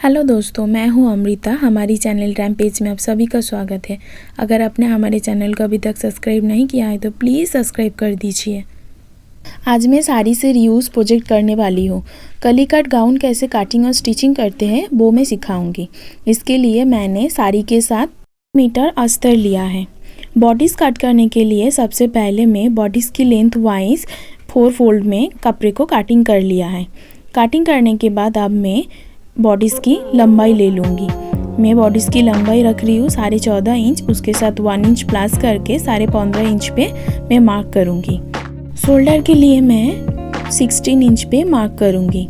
Hello दोस्तों, मैं हूं अमृता। हमारी चैनल रैमपेज में आप सभी का स्वागत है। अगर आपने हमारे चैनल को अभी तक सब्सक्राइब नहीं किया है तो प्लीज़ सब्सक्राइब कर दीजिए। आज मैं साड़ी से रीयूज़ प्रोजेक्ट करने वाली हूँ। कली कट गाउन कैसे काटिंग और स्टिचिंग करते हैं वो मैं सिखाऊंगी। इसके लिए मैंने साड़ी के साथ मीटर अस्तर लिया है। बॉडीज़ कट करने के लिए सबसे पहले मैं बॉडीज़ की लेंथ वाइज 4 फोल्ड में कपड़े को काटिंग कर लिया है। काटिंग करने के बाद अब मैं बॉडीज़ की लंबाई ले लूँगी। मैं बॉडीज़ की लंबाई रख रही हूँ 14.5 इंच, उसके साथ 1 इंच प्लस करके 15.5 इंच पे मैं मार्क करूँगी। शोल्डर के लिए मैं 16 इंच पे मार्क करूँगी।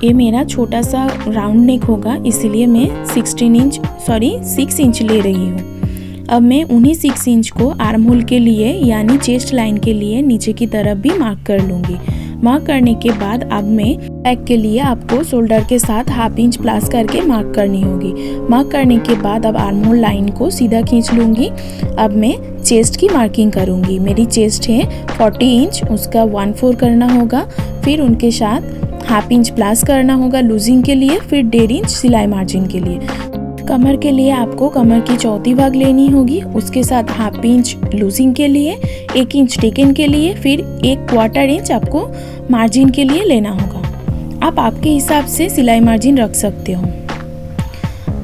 ये मेरा छोटा सा राउंड नेक होगा, इसलिए मैं 6 इंच ले रही हूँ। अब मैं उन्हीं 6 इंच को आर्म होल के लिए यानी चेस्ट लाइन के लिए नीचे की तरफ भी मार्क कर लूँगी। मार्क करने के बाद अब मैं बैक के लिए आपको शोल्डर के साथ 1/2 इंच प्लस करके मार्क करनी होगी। मार्क करने के बाद अब आर्म होल लाइन को सीधा खींच लूँगी। अब मैं चेस्ट की मार्किंग करूँगी। मेरी चेस्ट है 40 इंच, उसका 1/4 करना होगा। फिर उनके साथ 1/2 इंच प्लस करना होगा लूजिंग के लिए, फिर 1.5 इंच सिलाई मार्जिन के लिए। कमर के लिए आपको कमर की चौथी भाग लेनी होगी, उसके साथ 1/2 इंच लूजिंग के लिए, 1 इंच टेकन के लिए, फिर 1/4 इंच आपको मार्जिन के लिए लेना होगा। आप आपके हिसाब से सिलाई मार्जिन रख सकते हो।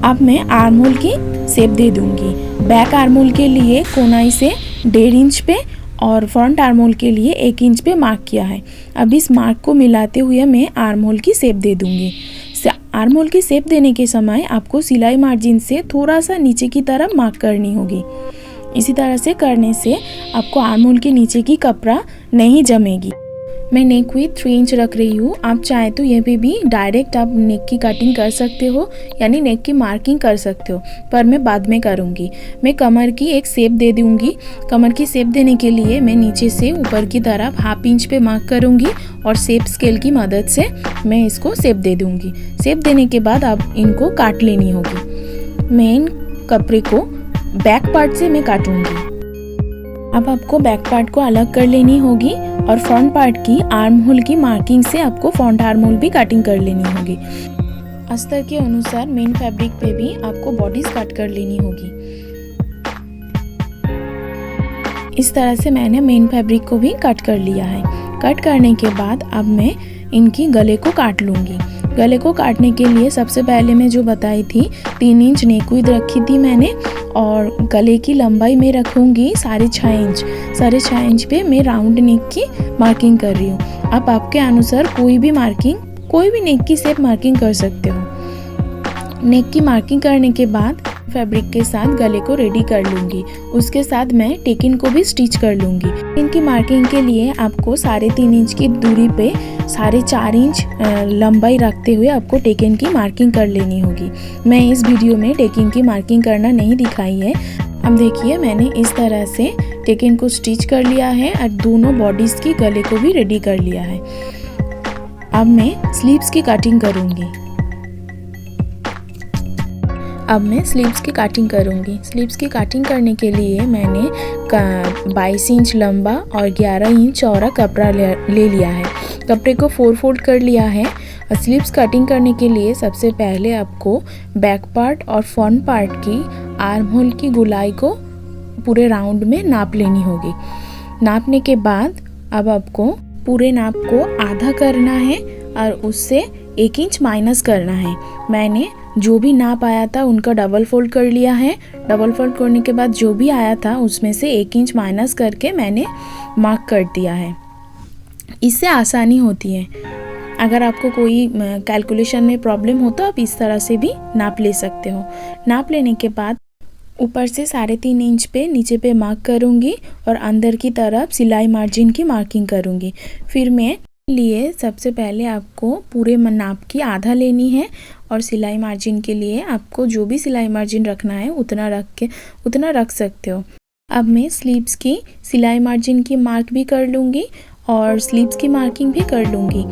अब मैं आर्म होल की शेप दे दूंगी। बैक आर्म होल के लिए कोनाई से 1.5 इंच पे और फ्रंट आर्म होल के लिए 1 इंच पे मार्क किया है। अब इस मार्क को मिलाते हुए मैं आर्म होल की शेप दे दूंगी। आर्म होल की शेप देने के समय आपको सिलाई मार्जिन से थोड़ा सा नीचे की तरफ मार्क करनी होगी। इसी तरह से करने से आपको आर्म होल के नीचे की कपड़ा नहीं जमेगी। मैं नेक विथ 3 इंच रख रही हूँ। आप चाहे तो यहाँ पे भी डायरेक्ट आप नेक की कटिंग कर सकते हो, यानी नेक की मार्किंग कर सकते हो, पर मैं बाद में करूँगी। मैं कमर की एक शेप दे दूँगी। कमर की शेप देने के लिए मैं नीचे से ऊपर की तरफ 1/2 इंच पे मार्क करूँगी और शेप स्केल की मदद से मैं इसको शेप दे दूँगी। शेप देने के बाद अब इनको काट लेनी होगी। मैं इन कपड़े को बैक पार्ट से मैं काटूँगी। अब आपको बैक पार्ट को अलग कर लेनी होगी और फ्रंट पार्ट की आर्म होल की मार्किंग से आपको फ्रंट आर्म होल भी कटिंग कर लेनी होगी। अस्तर के अनुसार मेन फैब्रिक पे भी आपको बॉडीज कट कर लेनी होगी। इस तरह से मैंने मेन फैब्रिक को भी कट कर लिया है। कट करने के बाद अब मैं इनकी गले को काट लूँगी। गले को काटने के लिए सबसे पहले मैं जो बताई थी 3 इंच नेक विड्थ रखी थी मैंने, और गले की लंबाई में रखूँगी 6.5 इंच। 6.5 इंच पे मैं राउंड नेक की मार्किंग कर रही हूँ। आप आपके अनुसार कोई भी नेक की शेप मार्किंग कर सकते हो। नेक की मार्किंग करने के बाद फैब्रिक के साथ गले को रेडी कर लूँगी। उसके साथ मैं टेकिन को भी स्टिच कर लूँगी। इनकी मार्किंग के लिए आपको 3.5 इंच की दूरी पे 4.5 इंच लंबाई रखते हुए आपको टेकिन की मार्किंग कर लेनी होगी। मैं इस वीडियो में टेकिन की मार्किंग करना नहीं दिखाई है। अब देखिए, मैंने इस तरह से टेकिन को स्टिच कर लिया है और दोनों बॉडीज़ की गले को भी रेडी कर लिया है। अब मैं स्लीव्स की कटिंग करूँगी। अब मैं स्लीव्स की कटिंग करूँगी। स्लीव्स की कटिंग करने के लिए मैंने 22 इंच लंबा और 11 इंच चौड़ा कपड़ा ले लिया है। कपड़े को 4 फोल्ड कर लिया है। और स्लीव्स कटिंग करने के लिए सबसे पहले आपको बैक पार्ट और फ्रंट पार्ट की आर्म होल की गोलाई को पूरे राउंड में नाप लेनी होगी। नापने के बाद अब आपको पूरे नाप को आधा करना है और उससे 1 इंच माइनस करना है। मैंने जो भी नाप आया था उनका डबल फोल्ड कर लिया है। डबल फोल्ड करने के बाद जो भी आया था उसमें से 1 इंच माइनस करके मैंने मार्क कर दिया है। इससे आसानी होती है। अगर आपको कोई कैलकुलेशन में प्रॉब्लम हो तो आप इस तरह से भी नाप ले सकते हो। नाप लेने के बाद ऊपर से 3.5 इंच पे नीचे पे मार्क करूँगी और अंदर की तरफ सिलाई मार्जिन की मार्किंग करूँगी। फिर मैं लिए सबसे पहले आपको पूरे नाप की आधा लेनी है और सिलाई मार्जिन के लिए आपको जो भी सिलाई मार्जिन रखना है उतना रख सकते हो। अब मैं स्लीव्स की सिलाई मार्जिन की मार्क भी कर लूँगी और स्लीव्स की मार्किंग भी कर लूँगी।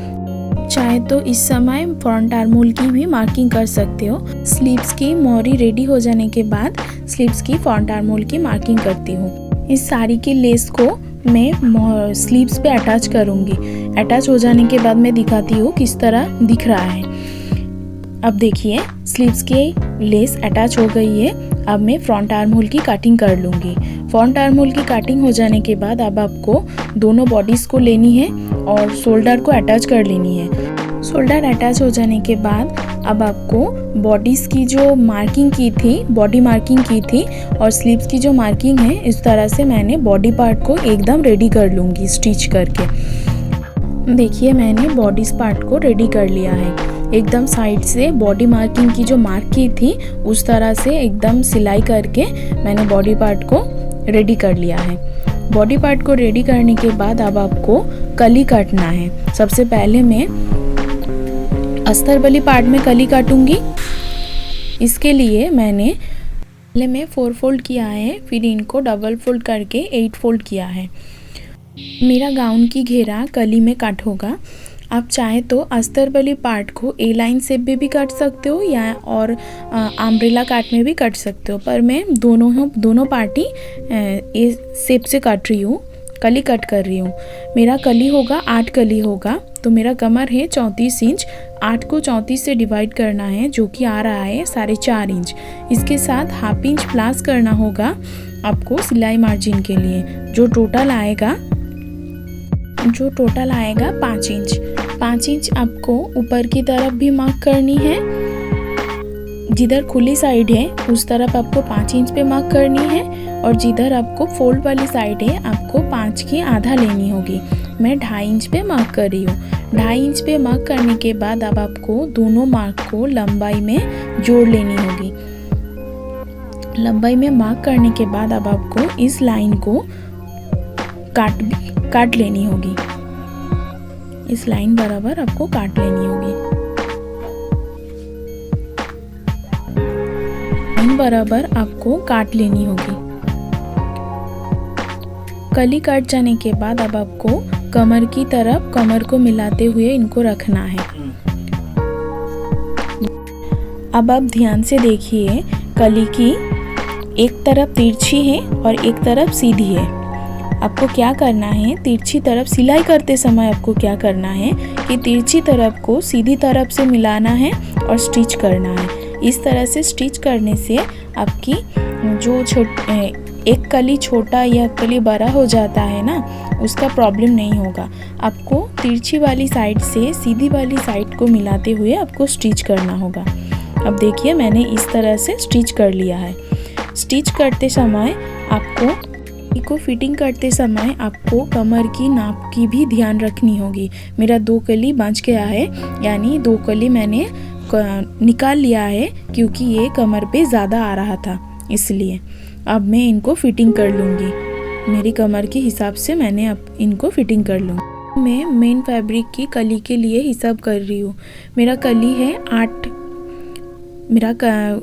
चाहे तो इस समय फ्रंट आर्म होल की भी मार्किंग कर सकते हो। स्लीव्स की मोरी रेडी हो जाने के बाद स्लीव्स की फ्रंट आर्म होल की मार्किंग करती हूँ। इस साड़ी की लेस को मैं स्लीव्स पे अटैच करूँगी। अटैच हो जाने के बाद मैं दिखाती हूँ किस तरह दिख रहा है। अब देखिए स्लीव्स की लेस अटैच हो गई है। अब मैं फ्रंट आर्म होल की कटिंग कर लूँगी। फ्रंट आर्म होल की कटिंग हो जाने के बाद अब आपको दोनों बॉडीज़ को लेनी है और शोल्डर को अटैच कर लेनी है। शोल्डर अटैच हो जाने के बाद अब आपको बॉडीज़ की जो मार्किंग की थी, बॉडी मार्किंग की थी और स्लीव्स की जो मार्किंग है, इस तरह से मैंने बॉडी पार्ट को एकदम रेडी कर लूँगी स्टिच करके। देखिए मैंने बॉडीज़ पार्ट को रेडी कर लिया है। एकदम साइड से बॉडी मार्किंग की जो मार्क की थी उस तरह से एकदम सिलाई करके मैंने बॉडी पार्ट को रेडी कर लिया है। बॉडी पार्ट को रेडी करने के बाद अब आपको कली काटना है। सबसे पहले मैं अस्तर वाली पार्ट में कली काटूंगी। इसके लिए मैंने 4 फोल्ड किया है, फिर इनको डबल फोल्ड करके 8 फोल्ड किया है। मेरा गाउन की घेरा कली में कट होगा। आप चाहे तो अस्तर वाली पार्ट को ए लाइन शेप में भी काट सकते हो या और अम्ब्रेला काट में भी काट सकते हो, पर मैं दोनों पार्टी ए शेप से काट रही हूँ, कली कट कर रही हूँ। मेरा कली होगा 8 कली होगा, तो मेरा कमर है 34 इंच। 8 को 34 से डिवाइड करना है जो कि आ रहा है 4.5 इंच। इसके साथ हाफ इंच प्लस करना होगा आपको सिलाई मार्जिन के लिए, जो टोटल आएगा 5 इंच। 5 इंच आपको ऊपर की तरफ भी मार्क करनी है। जिधर खुली साइड है उस तरफ आपको 5 इंच पे मार्क करनी है और जिधर आपको फोल्ड वाली साइड है आपको 5 की आधा लेनी होगी। मैं 2.5 इंच पे मार्क कर रही हूँ। 2.5 इंच पे मार्क करने के बाद अब आपको दोनों मार्क को लंबाई में जोड़ लेनी होगी। लंबाई में मार्क करने के बाद अब आपको इस लाइन को काट लेनी होगी। इस लाइन बराबर आपको काट लेनी होगी। लाइन बराबर आपको काट लेनी होगी। कली काट जाने के बाद अब आपको कमर की तरफ कमर को मिलाते हुए इनको रखना है। अब आप ध्यान से देखिए, कली की एक तरफ तिरछी है और एक तरफ सीधी है। आपको क्या करना है, तिरछी तरफ सिलाई करते समय आपको क्या करना है कि तिरछी तरफ को सीधी तरफ से मिलाना है और स्टिच करना है। इस तरह से स्टिच करने से आपकी जो एक कली छोटा या कली बड़ा हो जाता है ना, उसका प्रॉब्लम नहीं होगा। आपको तिरछी वाली साइड से सीधी वाली साइड को मिलाते हुए आपको स्टिच करना होगा। अब देखिए मैंने इस तरह से स्टिच कर लिया है। स्टिच करते समय आपको फिटिंग करते समय आपको कमर की नाप की भी ध्यान रखनी होगी। मेरा 2 कली बच गया है, यानी 2 कली मैंने निकाल लिया है क्योंकि ये कमर पे ज़्यादा आ रहा था, इसलिए अब मैं इनको फिटिंग कर लूँगी। मेरी कमर के हिसाब से मैंने अब इनको फिटिंग कर लूँगी। मैं मेन फैब्रिक की कली के लिए हिसाब कर रही हूँ। मेरा कली है 8, मेरा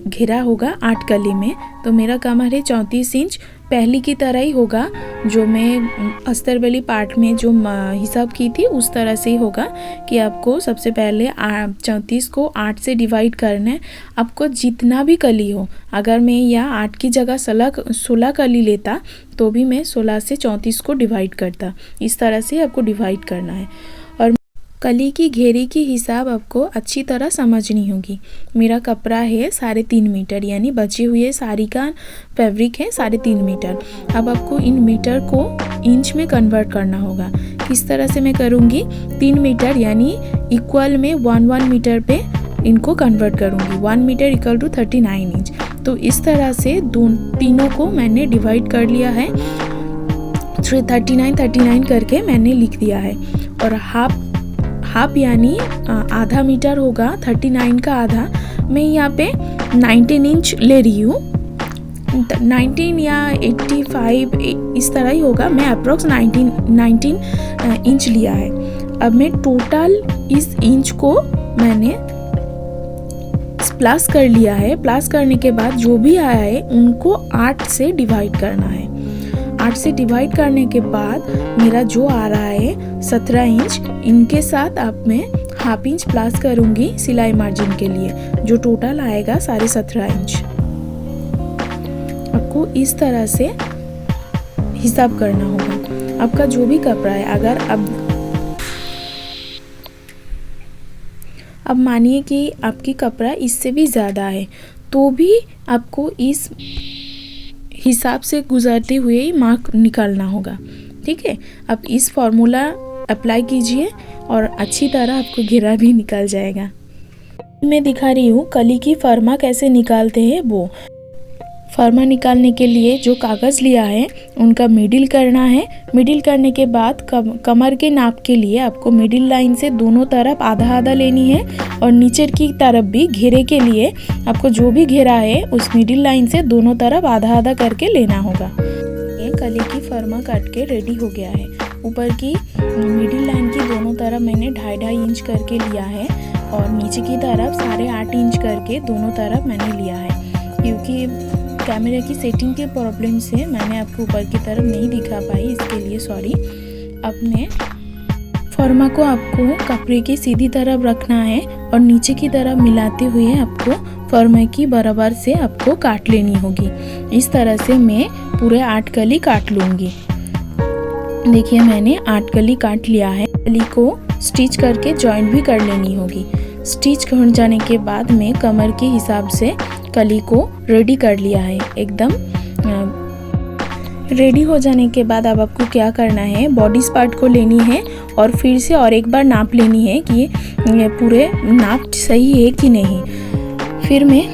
घेरा होगा 8 कली में, तो मेरा कमर है 34 इंच। पहली की तरह ही होगा, जो मैं अस्तर वाली पार्ट में जो हिसाब की थी उस तरह से ही होगा कि आपको सबसे पहले 34 को 8 से डिवाइड करना है। आपको जितना भी कली हो, अगर मैं यहाँ 8 की जगह 16 कली लेता तो भी मैं 16 से 34 को डिवाइड करता। इस तरह से आपको डिवाइड करना है और कली की घेरे की हिसाब आपको अच्छी तरह समझनी होगी। मेरा कपड़ा है 3.5 मीटर, यानी बचे हुए साड़ी का फैब्रिक है 3.5 मीटर। अब आपको इन मीटर को इंच में कन्वर्ट करना होगा। किस तरह से मैं करूँगी, 3 मीटर यानी इक्वल में 1 मीटर पे इनको कन्वर्ट करूँगी। 1 मीटर इक्वल टू 39 इंच। तो इस तरह से तीनों को मैंने डिवाइड कर लिया है। 39 करके मैंने लिख दिया है। और हाफ यानी आधा मीटर होगा, 39 का आधा। मैं यहाँ पे 19 इंच ले रही हूँ। 19 या 85 इस तरह ही होगा। मैं अप्रोक्स 19 इंच लिया है। अब मैं टोटल इस इंच को मैंने प्लस कर लिया है। प्लस करने के बाद जो भी आया है उनको 8 से डिवाइड करना है। 8 से डिवाइड करने के बाद मेरा जो आ रहा है 17 इंच, इनके साथ अब मैं हाफ इंच प्लस करूँगी सिलाई मार्जिन के लिए, जो टोटल आएगा 17.5 इंच। आपको इस तरह से हिसाब करना होगा। आपका जो भी कपड़ा है, अगर अब मानिए कि आपकी कपड़ा इससे भी ज़्यादा है तो भी आपको इस हिसाब से गुजरते हुए ही मार्क निकालना होगा। ठीक है, अब इस फॉर्मूला अप्लाई कीजिए और अच्छी तरह आपको घेरा भी निकल जाएगा। मैं दिखा रही हूँ कली की फरमा कैसे निकालते हैं। वो फरमा निकालने के लिए जो कागज़ लिया है उनका मिडिल करना है। मिडिल करने के बाद कमर के नाप के लिए आपको मिडिल लाइन से दोनों तरफ आधा आधा लेनी है और नीचे की तरफ भी घेरे के लिए आपको जो भी घेरा है उस मिडिल लाइन से दोनों तरफ आधा आधा करके लेना होगा। ये कली की फरमा काट के रेडी हो गया है। ऊपर की मिडिल लाइन की दोनों तरफ मैंने 2.5 इंच करके लिया है और नीचे की तरफ 8.5 इंच करके दोनों तरफ मैंने लिया है। क्योंकि कैमरे की सेटिंग के प्रॉब्लम से मैंने आपको ऊपर की तरफ नहीं दिखा पाई, इसके लिए सॉरी। अब मैं फॉर्मा को आपको कपड़े की सीधी तरफ रखना है और नीचे की तरफ मिलाते हुए आपको फॉर्मा की बराबर से आपको काट लेनी होगी। इस तरह से मैं पूरे 8 कली काट लूँगी। देखिए मैंने 8 कली काट लिया है। कली को स्टिच करके जॉइंट भी कर लेनी होगी। स्टिच हो जाने के बाद मैं कमर के हिसाब से कली को रेडी कर लिया है। एकदम रेडी हो जाने के बाद अब आपको क्या करना है, बॉडीज पार्ट को लेनी है और फिर से और एक बार नाप लेनी है कि पूरे नाप सही है कि नहीं। फिर मैं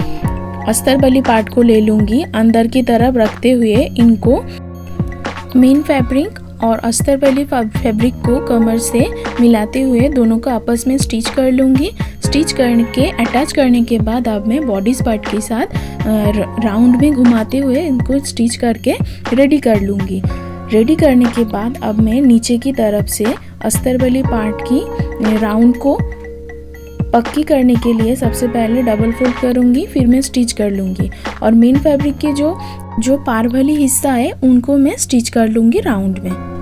अस्तर वाली पार्ट को ले लूँगी, अंदर की तरफ रखते हुए इनको मेन फैब्रिक और अस्तर वाली फैब्रिक को कमर से मिलाते हुए दोनों को आपस में स्टिच कर लूँगी। स्टिच करके अटैच करने के बाद अब मैं बॉडीज पार्ट के साथ राउंड में घुमाते हुए इनको स्टिच करके रेडी कर लूँगी। रेडी करने के बाद अब मैं नीचे की तरफ से अस्तर वाली पार्ट की राउंड को पक्की करने के लिए सबसे पहले डबल फोल्ड करूँगी, फिर मैं स्टिच कर लूँगी और मेन फैब्रिक के जो पार वाली हिस्सा है उनको मैं स्टिच कर लूँगी राउंड में।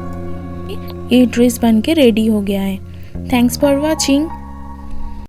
ये ड्रेस बन के रेडी हो गया है। Thanks for watching.